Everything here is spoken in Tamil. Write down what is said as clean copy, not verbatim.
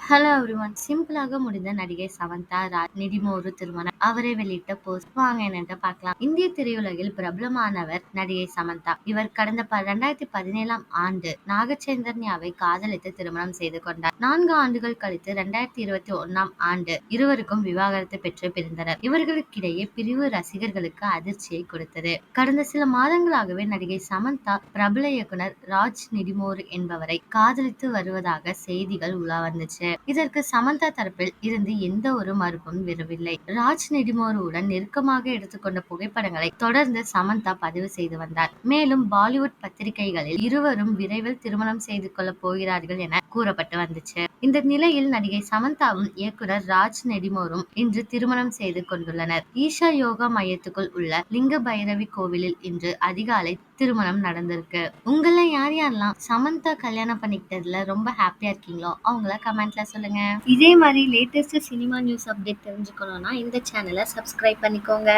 Hello everyone. சிம்பிளாக முடிந்த நடிகை சமந்தா நிடிமோரு திருமணம். அவரை வெளியிட்ட போஸ்ட் வாங்க என்னன்னு பார்க்கலாம். இந்திய திரையுலகில் பிரபலமானவர் நடிகை சமந்தா. இவர் கடந்த 2017ஆம் ஆண்டு நாகச்சைதன்யாவை காதலித்து திருமணம் செய்து கொண்டார். 4 ஆண்டுகள் கழித்து 2021ஆம் ஆண்டு இருவருக்கும் விவாகரத்து பெற்று பிரிந்தனர். இவர்களுக்கிடையே பிரிவு ரசிகர்களுக்கு அதிர்ச்சியை கொடுத்தது. கடந்த சில மாதங்களாகவே நடிகை சமந்தா பிரபல இயக்குனர் ராஜ் நிடிமோரு என்பவரை காதலித்து வருவதாக செய்திகள் உலா வந்துச்சு. இதற்கு சமந்தா தரப்பில் இருந்து எந்த ஒரு மறுப்பும் வரவில்லை. ராஜ் நிடிமோருடன் நெருக்கமாக எடுத்துக்கொண்ட புகைப்படங்களை தொடர்ந்து சமந்தா பதிவு செய்து வந்தார். மேலும் பாலிவுட் பத்திரிகைகளில் இருவரும் விரைவில் திருமணம் செய்து கொள்ள போகிறார்கள் என கூறப்பட்டு வந்துச்சு. இந்த நிலையில் நடிகை சமந்தாவும் இயக்குனர் ராஜ் நெடிமோரும் இன்று திருமணம் செய்து கொண்டுள்ளனர். ஈஷா யோகா மையத்துக்குள் உள்ள லிங்க பைரவி கோவிலில் இன்று அதிகாலை திருமணம் நடந்திருக்கு. உங்கள யாரெல்லாம் சமந்தா கல்யாணம் பண்ணிக்கிட்டதுல ரொம்ப ஹாப்பியா இருக்கீங்களோ அவங்கள கமெண்ட்ல சொல்லுங்க. இதே மாதிரி லேட்டஸ்ட் சினிமா நியூஸ் அப்டேட் தெரிஞ்சுக்கணும்னா இந்த சேனலை சப்ஸ்கிரைப் பண்ணிக்கோங்க.